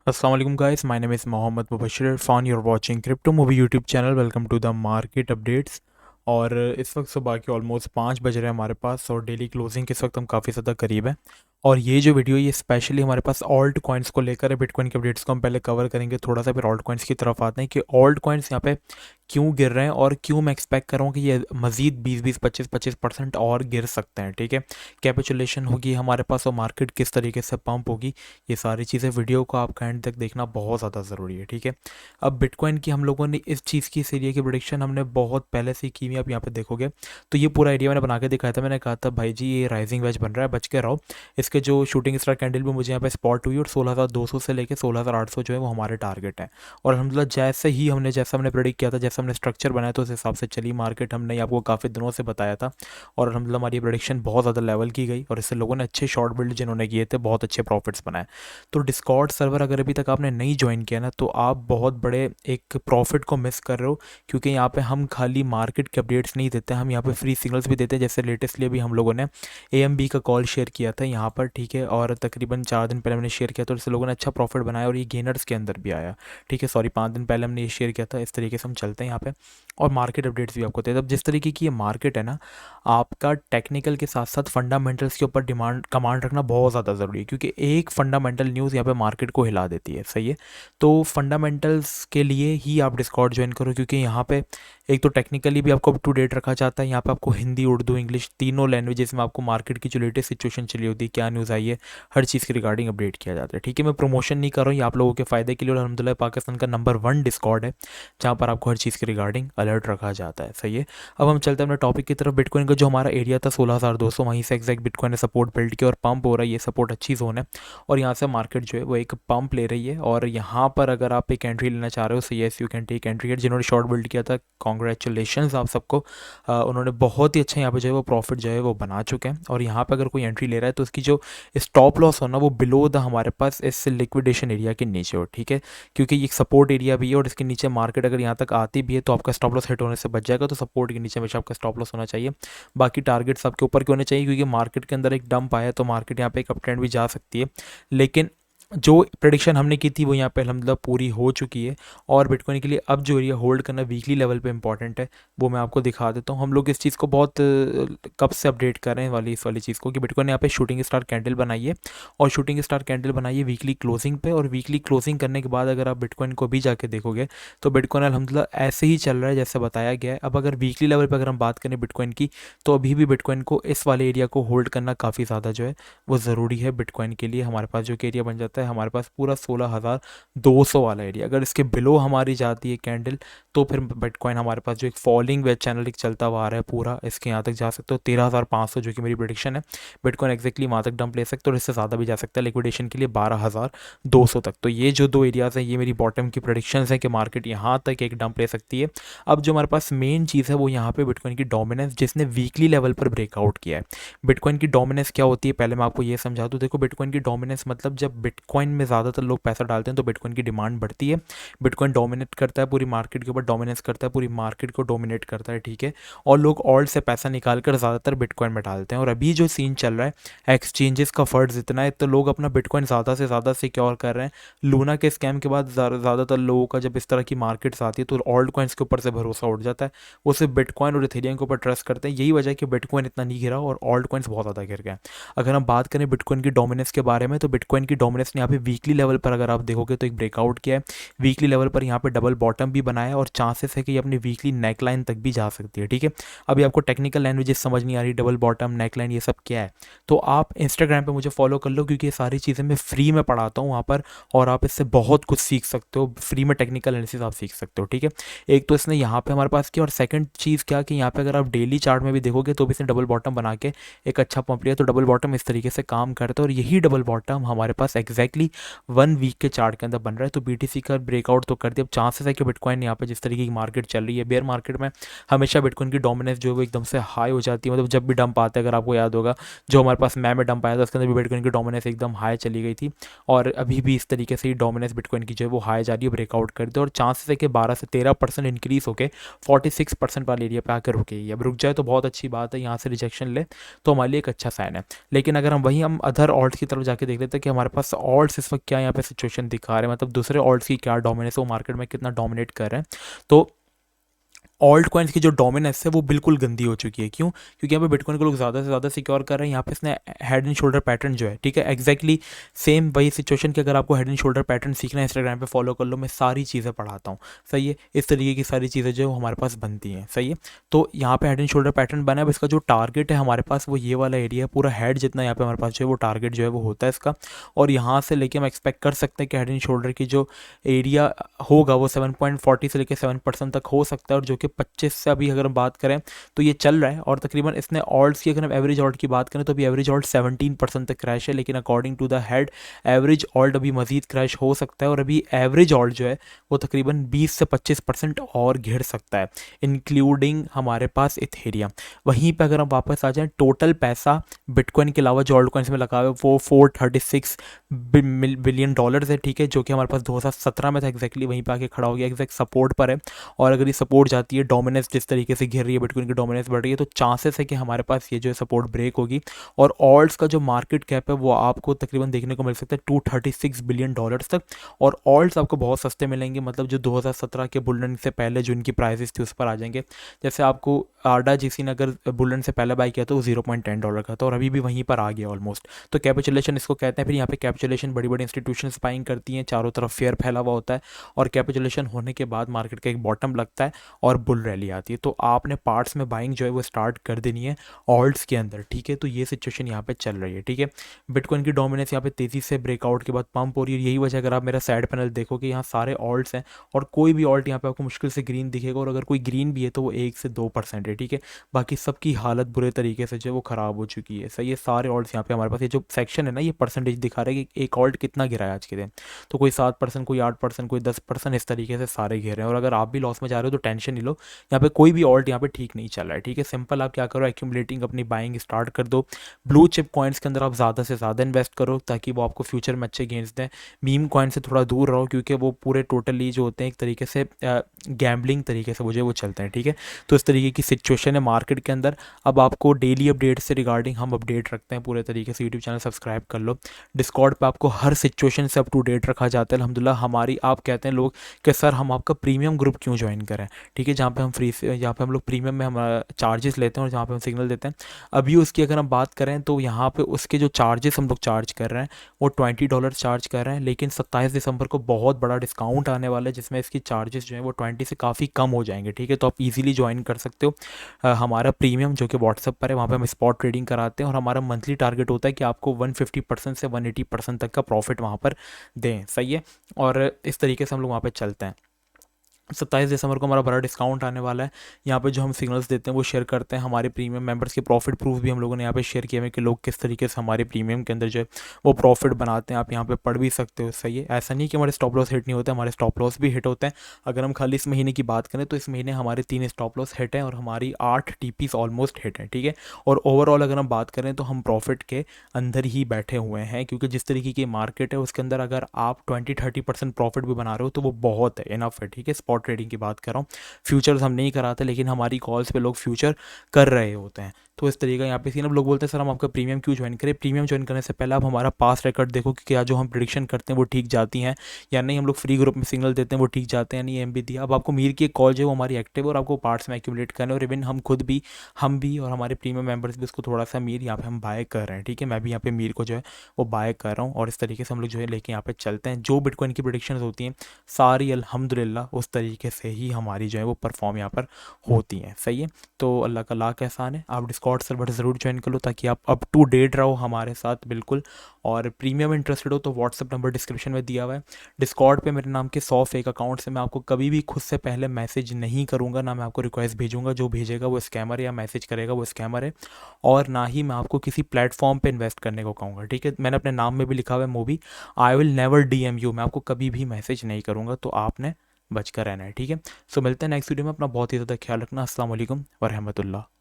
Assalamu alaikum guys, my name is Mohammed Mubashir, fan you're watching Crypto Movie YouTube channel. Welcome to the market updates। और इस वक्त सुबह के almost 5 बज रहे हैं हमारे पास और डेली क्लोजिंग के इस वक्त हम काफ़ी ज़्यादा करीब हैं। और ये जो वीडियो ये स्पेशली हमारे पास ऑल्ट कॉइन्स को लेकर है। बिटकॉइन के अपडेट्स को हम पहले कवर करेंगे थोड़ा सा, फिर ऑल्ट कॉइन्स की तरफ आते हैं कि ऑल्ट कॉइन्स यहाँ पे क्यों गिर रहे हैं और क्यों मैं एक्सपेक्ट कर रहा हूँ कि ये मज़ीद 20-25% और गिर सकते हैं। ठीक है, कैपिचुलेशन होगी हमारे पास और मार्केट किस तरीके से पंप होगी, ये सारी चीज़ें वीडियो को आपका एंड तक देखना बहुत ज़्यादा ज़रूरी है। ठीक है, अब बिटकॉइन की हम लोगों ने इस चीज़ की इस एरिया की प्रोडिक्शन हमने बहुत पहले से की हुई, आप यहाँ पे देखोगे तो ये पूरा एरिया मैंने बना के दिखाया था। मैंने कहा था भाई जी ये राइजिंग वेज बन रहा है, बच के रहो। इसके जो शूटिंग स्टार कैंडल भी मुझे यहाँ पे स्पॉट हुई और 16,200 से लेकर 16,800 जो है वो हमारे टारगेट है। और अल्हम्दुलिल्लाह जैसा हमने प्रेडिक्ट किया था, जैसा हमने स्ट्रक्चर बनाया तो उस हिसाब से चली मार्केट। हमने आपको काफ़ी दिनों से बताया था और अल्हम्दुलिल्लाह हमारी प्रेडिक्शन बहुत ज़्यादा लेवल की गई और इससे लोगों ने अच्छे शॉर्ट बिल्ड जिन्होंने किए थे बहुत अच्छे प्रॉफिट्स बनाए। तो डिस्कॉर्ड सर्वर अगर अभी तक आपने नहीं ज्वाइन किया ना तो आप बहुत बड़े एक प्रॉफिट को मिस कर रहे हो, क्योंकि यहाँ पे हम खाली मार्केट के अपडेट्स नहीं देते, हम यहाँ पे फ्री सिग्नल्स भी देते हैं। जैसे लेटेस्टली अभी हम लोगों ने AMB का कॉल शेयर किया था यहाँ पर, ठीक है, और तकरीबन 4 दिन पहले मैंने शेयर किया था और इससे लोगों ने अच्छा प्रॉफिट बनाया और ये गेनर्स के अंदर भी आया। ठीक है, सॉरी 5 दिन पहले हमने ये शेयर किया था। इस तरीके से हम चलते हैं यहाँ पे और मार्केट अपडेट्स भी आपको देते हैं। अब जिस तरीके की ये मार्केट है ना, आपका टेक्निकल के साथ साथ फंडामेंटल्स के ऊपर कमांड रखना बहुत ज़्यादा ज़रूरी है, क्योंकि एक फंडामेंटल न्यूज़ यहाँ पे मार्केट को हिला देती है। सही है, तो फंडामेंटल्स के लिए ही आप डिस्कॉर्ड ज्वाइन करो, क्योंकि यहाँ पे एक तो टेक्निकली भी आपको अप टू डेट रखा जाता है। यहाँ पे आपको हिंदी, उर्दू, इंग्लिश तीनों लैंग्वेजेस में आपको मार्केट की जो लेटेस्ट सिचुएशन चली होती है, क्या न्यूज़ आई है, हर चीज़ के रिगार्डिंग अपडेट किया जाता है। ठीक है, मैं प्रमोशन नहीं कर रहा हूँ, ये आप लोगों के फ़ायदे के लिए। और अलहमदिल्ला पाकिस्तान का नंबर 1 डिस्कॉर्ड है जहाँ पर आपको हर चीज़ के रिगार्डिंग अलर्ट रखा जाता है। सही है, अब हम चलते हैं अपने टॉपिक की तरफ। बिटकॉइन का जो हमारा एरिया था 16,200, वहीं से एग्जैक्ट बिटकॉइन ने सपोर्ट बिल्ड किया और पंप हो रहा है। ये सपोर्ट अच्छी जोन है और यहाँ से मार्केट जो है वो एक पंप ले रही है। और यहाँ पर अगर आप एक एंट्री लेना चाह रहे हो, so yes you can take entry. जिन्होंने शॉर्ट बिल्ड किया था कॉन्ग्रेचुलेशन आप सबको, उन्होंने बहुत ही अच्छा यहाँ पे जो है वो प्रॉफिट जो है वो बना चुके हैं। और यहाँ पे अगर कोई एंट्री ले रहा है तो उसकी जो स्टॉप लॉस होना वो बिलो द हमारे पास इस लिक्विडेशन एरिया के नीचे हो। ठीक है, क्योंकि ये एक सपोर्ट एरिया भी है और इसके नीचे मार्केट अगर यहाँ तक आती भी है तो आपका स्टॉप लॉस हिट होने से बच जाएगा। तो सपोर्ट के नीचे हमेशा आपका स्टॉप लॉस होना चाहिए। बाकी टारगेट्स आपके ऊपर के होने चाहिए, क्योंकि मार्केट के अंदर एक डंप आया तो मार्केट यहाँ पे एक अप ट्रेंड भी जा सकती है। लेकिन जो प्रेडिक्शन हमने की थी वो यहाँ पे अल्हम्दुलिल्लाह पूरी हो चुकी है। और बिटकॉइन के लिए अब जो एरिया होल्ड करना वीकली लेवल पे इंपॉर्टेंट है, वो मैं आपको दिखा देता हूँ। हम लोग इस चीज़ को बहुत कब से अपडेट कर रहे हैं इस वाली चीज़ को, कि बिटकॉइन ने यहाँ पे शूटिंग स्टार कैंडल बनाई है और शूटिंग स्टार कैंडल बनाई है वीकली क्लोजिंग पे। और वीकली क्लोजिंग करने के बाद अगर आप बिटकॉइन को भी जाके देखोगे तो बिटकॉइन अल्हम्दुलिल्लाह ऐसे ही चल रहा है जैसे बताया गया है। अब अगर वीकली लेवल पर अगर हम बात करें बिटकॉइन की, तो अभी भी बिटकॉइन को इस वाले एरिया को होल्ड करना काफ़ी ज़्यादा जो है वो ज़रूरी है बिटकॉइन के लिए। हमारे पास जो एरिया बन जाता है हमारे पास पूरा 16,200 वाला एरिया, अगर इसके बिलो हमारी जाती है कैंडल तो फिर बिटकॉइन हमारे पास जो एक फॉलिंग वेज चैनल एक चलता हुआ आ रहा है पूरा, इसके यहाँ तक जा सकते हो 13,500 जो कि मेरी प्रेडिक्शन है। बिटकॉइन एक्जैक्टली वहाँ तक डंप ले सकते हो और इससे ज़्यादा भी जा सकता है लिक्विडेशन के लिए 12,200 तक। तो ये जो दो एरियाज़ हैं ये मेरी बॉटम की प्रेडिक्शन है कि मार्केट यहाँ तक एक डंप ले सकती है। अब जो हमारे पास मेन चीज़ है वो यहाँ पे बिटकॉइन की डोमिनेंस, जिसने वीकली लेवल पर ब्रेकआउट किया है। बिटकॉइन की डोमिनेंस क्या होती है पहले मैं आपको ये समझा दूँ। देखो, बिटकॉइन की डोमिनेंस मतलब जब बिटकॉइन में ज़्यादातर लोग पैसा डालते हैं तो बिटकॉइन की डिमांड बढ़ती है। बिटकॉइन डोमिनेट करता है पूरी मार्केट के ऊपर, डोमिनेंस करता है पूरी मार्केट को, डोमिनेट करता है। ठीक है, और लोग ऑल्ट से पैसा निकाल कर ज़्यादातर बिटकॉइन में डालते हैं। और अभी जो सीन चल रहा है एक्सचेंजेस का फर्ज इतना है तो लोग अपना बिटकॉइन ज़्यादा से ज़्यादा सिक्योर कर रहे हैं। लूना के स्कैम के बाद ज़्यादातर लोगों का जब इस तरह की मार्केट्स आती है तो ऑल्ट कॉइन्स के ऊपर से भरोसा उठ जाता है, वो सिर्फ बिटकॉइन और इथेरियम के ऊपर ट्रस्ट करते हैं। यही वजह है कि बिटकॉइन इतना नहीं गिरा और ऑल्ट कॉइन्स बहुत ज़्यादा गिर गए। अगर हम बात करें बिटकॉइन की डोमिनेंस के बारे में तो बिटकॉइन की डोमिनेंस ने यहाँ पे वीकली लेवल पर अगर आप देखोगे तो एक ब्रेकआउट किया है। वीकली लेवल पर यहाँ पे डबल बॉटम भी बनाया और चांसेस है कि ये अपनी वीकली नेकलाइन तक भी जा सकती है। ठीक है, अभी आपको टेक्निकल लैंग्वेजेस समझ नहीं आ रही, डबल बॉटम, नेकलाइन, ये सब क्या है, तो आप इंस्टाग्राम पे मुझे फॉलो कर लो, क्योंकि ये सारी चीज़ें मैं फ्री में पढ़ाता हूँ वहाँ पर और आप इससे बहुत कुछ सीख सकते हो। फ्री में टेक्निकल एनालिसिस आप सीख सकते हो। ठीक है, एक तो इसने यहाँ पे हमारे पास किया और सेकंड चीज़ क्या कि यहाँ पे अगर आप डेली चार्ट में भी देखोगे तो भी इसने डबल बॉटम बना के एक अच्छा पंप लिया। तो डबल बॉटम इस तरीके से काम करता है और यही डबल बॉटम हमारे पास एक्जैक्टली 1 वीक के चार्ट के अंदर बन रहा है। तो BTC का ब्रेकआउट तो कर दिया। अब चांसेस है कि बिटकॉइन यहाँ पे जिस तरीके की मार्केट चल रही है, बेयर मार्केट में हमेशा बिटकॉइन की डोमिनेंस जो है वो एकदम से हाई हो जाती है। मतलब जब भी डंप आता है, अगर आपको याद होगा जो हमारे पास में डंप आया था उसके अंदर भी बिटकॉइन की डोमिनेंस एकदम हाई चली गई थी और अभी भी इस तरीके से ही डोमिनेंस बिटकॉइन की जो है वो हाई जा रही है, ब्रेकआउट कर दे और चांसेस है कि 12 से 13% इंक्रीज होकर 46% वाले एरिया पे आकर रुकेगी। अब रुक जाए तो बहुत अच्छी बात है, यहाँ से रिजेक्शन ले तो हमारे लिए एक अच्छा साइन है। लेकिन अगर हम अदर ऑल्ट की तरफ जाके देख लेते हैं कि हमारे पास ऑल्ट्स इस वक्त क्या यहाँ पे सिचुएशन दिखा रहे हैं, मतलब दूसरे ऑल्ट्स की क्या डोमिनेंस है, वो मार्केट में कितना डोमिनेट कर रहे हैं। तो ऑल्ट कॉइन्स की जो डोमिनेंस है वो बिल्कुल गंदी हो चुकी है। क्यों? क्योंकि यहाँ पे बिटकॉइन को लोग ज़्यादा से ज़्यादा सिक्योर कर रहे हैं। यहाँ पे इसने हेड एंड शोल्डर पैटर्न जो है, ठीक है, एग्जैक्टली सेम वही सिचुएशन की। अगर आपको हेड एंड शोल्डर पैटर्न सीखना है इंस्टाग्राम पे फॉलो कर लो, मैं सारी चीज़ें पढ़ाता हूँ, सही है। इस तरीके की सारी चीज़ें जो हमारे पास बनती हैं, सही है। तो यहाँ पे हेड एंड शोल्डर पैटर्न बना है। अब इसका जो टारगेट है हमारे पास वो ये वाला एरिया है, पूरा हेड जितना यहाँ पे हमारे पास जो है वो टारगेट जो है वो होता है इसका। और यहाँ से लेके हम एक्सपेक्ट कर सकते हैं कि हेड एंड शोल्डर की जो एरिया होगा वो 7.40 से लेकर 7% तक हो सकता है, और जो कि 25 से अभी अगर हम बात करें तो ये चल रहा है। और तकरीबन इसने ऑल्ट्स की अगर हम एवरेज ऑल्ट की बात करें तो अभी एवरेज ऑल्ट 17% तक क्रैश है, लेकिन according to the head average ऑल्ट अभी मजीद क्रैश हो सकता है, और अभी एवरेज ऑल्ट जो है वो तकरीबन 20 से 25% और गिर सकता है, इंक्लूडिंग हमारे पास इथेरियम। वहीं पर अगर हम वापस आ जाएं, टोटल पैसा बिटकॉइन के अलावा जो ऑल्ट कॉइन्स में लगा हुआ है वो $436 बिलियन है, ठीक है, जो कि हमारे पास 2017 में था एग्जैक्टली, वहीं पे आके खड़ा हो गया, एग्जैक्ट सपोर्ट पर है। और अगर ये सपोर्ट जाती है, डोमिनेंस जिस तरीके से घिर रही है, बिटकॉइन की डोमिनेंस बढ़ रही है, तो चांसेस है कि हमारे पास ये जो है सपोर्ट ब्रेक होगी। और ऑल्ट्स का जो मार्केट कैप है वो आपको तकरीबन देखने को मिल सकता है $236 बिलियन तक। और ऑल्ट्स आपको बहुत सस्ते मिलेंगे, मतलब जो 2017 के बुलरन से पहले जो इनकी प्राइसेस थी उस पर आ जाएंगे। जैसे आपको आडा जिसी ने अगर बुलरन से पहले बाई किया तो वो $0.10 का था, और अभी भी वहीं पर आ गया ऑलमोस्ट। तो कैपिचुलेशन इसको कहते हैं। फिर यहाँ पे कैपिचुलेशन बड़ी बड़ी इंस्टीट्यूशन बाइंग करती हैं, चारों तरफ फेयर फैला हुआ होता है, और कैपिचुलेशन होने के बाद मार्केट का एक बॉटम लगता है और बुल रैली आती है। तो आपने पार्ट्स में बाइंग जो है वो स्टार्ट कर देनी है ऑल्ट्स के अंदर, ठीक है। तो ये सिचुएशन यहाँ पे चल रही है, ठीक है। बिटकॉइन की डोमिनेंस यहाँ पे तेज़ी से ब्रेकआउट के बाद पंप हो रही है। यही वजह अगर आप मेरा साइड पैनल देखो कि यहाँ सारे ऑल्ट्स हैं, और कोई भी ऑल्ट यहाँ पे आपको मुश्किल से ग्रीन दिखेगा, और अगर कोई ग्रीन भी है तो वो 1 से 2% है, ठीक है। बाकी सबकी हालत बुरे तरीके से जो है वो ख़राब हो चुकी है, सही है। सारे ऑल्ट्स यहाँ पे हमारे पास, ये जो सेक्शन है ना, ये परसेंटेज दिखा रहा है कि एक ऑल्ट कितना गिरा है आज के दिन। तो कोई 7%, कोई 8%, कोई 10%, इस तरीके से सारे गिर रहे हैं। और अगर आप भी लॉस में जा रहे हो तो टेंशन नहीं लो, यहाँ पे कोई भी ऑल्ट यहाँ पे ठीक नहीं चल रहा है, ठीक है। सिंपल आप क्या करो, एक्यूमुलेटिंग अपनी बाइंग स्टार्ट कर दो। ब्लू चिप कॉइन्स के अंदर आप ज़्यादा से ज़्यादा इन्वेस्ट करो, ताकि वो आपको फ्यूचर में अच्छे गेंस दें। मीम कॉइन से थोड़ा दूर रहो, क्योंकि वो पूरे टोटली जो होते हैं एक तरीके से गैम्बलिंग तरीके से वो चलते हैं, ठीक है। तो इस तरीके की सिचुएशन है मार्केट के अंदर। अब आपको डेली अपडेट से रिगार्डिंग हम अपडेट रखते हैं पूरे तरीके से। यूट्यूब चैनल सब्सक्राइब कर लो। डिस्कॉर्ड पे आपको हर सिचुएशन से अप टू डेट रखा जाता है अल्हम्दुलिल्लाह। हमारी आप कहते हैं लोग कि सर हम आपका प्रीमियम ग्रुप क्यों ज्वाइन करें, ठीक है, जहाँ पे हम फ्री से, यहाँ पे हम लोग प्रीमियम में हम चार्जेस लेते हैं और जहाँ पे हम सिग्नल देते हैं। अभी उसकी अगर हम बात करें तो यहाँ पे उसके जो चार्जेस हम लोग चार्ज कर रहे हैं वो $20 चार्ज कर रहे हैं, लेकिन 27 दिसंबर को बहुत बड़ा डिस्काउंट आने वाला है, जिसमें इसकी चार्जेस जो है वो 20 से काफ़ी कम हो जाएंगे, ठीक है। तो आप इजीली ज्वाइन कर सकते हो हमारा प्रीमियम, जो कि व्हाट्सएप पर है। वहाँ पे हम स्पॉट ट्रेडिंग कराते हैं, और हमारा मंथली टारगेट होता है कि आपको 150% से 180% तक का प्रॉफिट वहाँ पर दें, सही है। और इस तरीके से हम लोग वहाँ पे चलते हैं। 27 दिसंबर को हमारा बड़ा डिस्काउंट आने वाला है। यहाँ पे जो हम सिग्नल्स देते हैं वो शेयर करते हैं। हमारे प्रीमियम मेंबर्स के प्रॉफिट प्रूफ भी हम लोगों ने यहाँ पे शेयर किए हैं कि लोग किस तरीके से हमारे प्रीमियम के अंदर जो है वो प्रॉफिट बनाते हैं। आप यहाँ पे पढ़ भी सकते हो, सही है। ऐसा नहीं कि हमारे स्टॉप लॉस हिट नहीं होते, हमारे स्टॉप लॉस भी हिट होते हैं। अगर हम खाली इस महीने की बात करें तो इस महीने हमारे 3 स्टॉप लॉस हिट हैं और हमारी 8 टीपीस ऑलमोस्ट हिट हैं, ठीक है। और ओवरऑल अगर हम बात करें तो हम प्रॉफिट के अंदर ही बैठे हुए हैं, क्योंकि जिस तरीके की मार्केट है उसके अंदर अगर आप 20-30% प्रॉफिट भी बना रहे हो तो वो बहुत है, इनफ है, ठीक है। स्पॉट ट्रेडिंग की बात कर रहा हूँ, फ्यूचर्स हम नहीं कराते, लेकिन हमारी कॉल्स पे लोग फ्यूचर कर रहे होते हैं। तो इस तरीका यहाँ पे सीन। अब लोग बोलते हैं सर हम आपका प्रीमियम क्यों ज्वाइन करें। प्रीमियम ज्वाइन करने से पहले आप हमारा पास रिकॉर्ड देखो कि क्या जो हम प्रिडिक्शन करते हैं वो ठीक जाती हैं या नहीं। हम लोग फ्री ग्रुप में सिग्नल देते हैं वो ठीक जाते हैं, नहीं एम बी दिया। अब आपको मीर की एक कॉल जो है वो हमारी एक्टिव है और आपको पार्ट्स में एक्यूमुलेट करना है, और इवन हम खुद भी, हम भी और हमारे प्रीमियम मेंबर्स भी उसको थोड़ा सा मीर यहाँ पे हम बाय कर रहे हैं, ठीक है। मैं भी यहाँ पे मीर को जो है वो बाय कर रहा हूँ, और इस तरीके से हम लोग जो है लेके यहाँ पे चलते हैं। जो बिटकॉइन की प्रिडिक्शन होती हैं सारी अल्हम्दुलिल्लाह उस तरीके से ही हमारी जो है वो परफॉर्म यहाँ पर होती हैं, सही है। तो अल्लाह का लाख एहसान है। आप डिस्कॉर्ड सर्वर ज़रूर ज्वाइन कर लो ताकि आप अप टू डेट रहो हमारे साथ, बिल्कुल। और प्रीमियम इंटरेस्टेड हो तो व्हाट्सअप नंबर डिस्क्रिप्शन में दिया हुआ है। डिस्कॉर्ड पे मेरे नाम के 100 फेक अकाउंट से मैं आपको कभी भी खुद से पहले मैसेज नहीं करूँगा, ना मैं आपको रिक्वेस्ट भेजूँगा। जो भेजेगा वो स्कैमर है, या मैसेज करेगा वो स्कैमर है। और ना ही मैं आपको किसी प्लेटफॉर्म पे इन्वेस्ट करने को कहूँगा, ठीक है। मैंने अपने नाम में भी लिखा हुआ है movie, I will never DM you. मैं आपको कभी भी मैसेज नहीं करूँगा, तो आपने बचकर रहना है, ठीक है। सो मिलते हैं नेक्स्ट वीडियो में। अपना बहुत ही ज़्यादा ख्याल रखना। अस्सलाम वालेकुम व रहमतुल्लाह।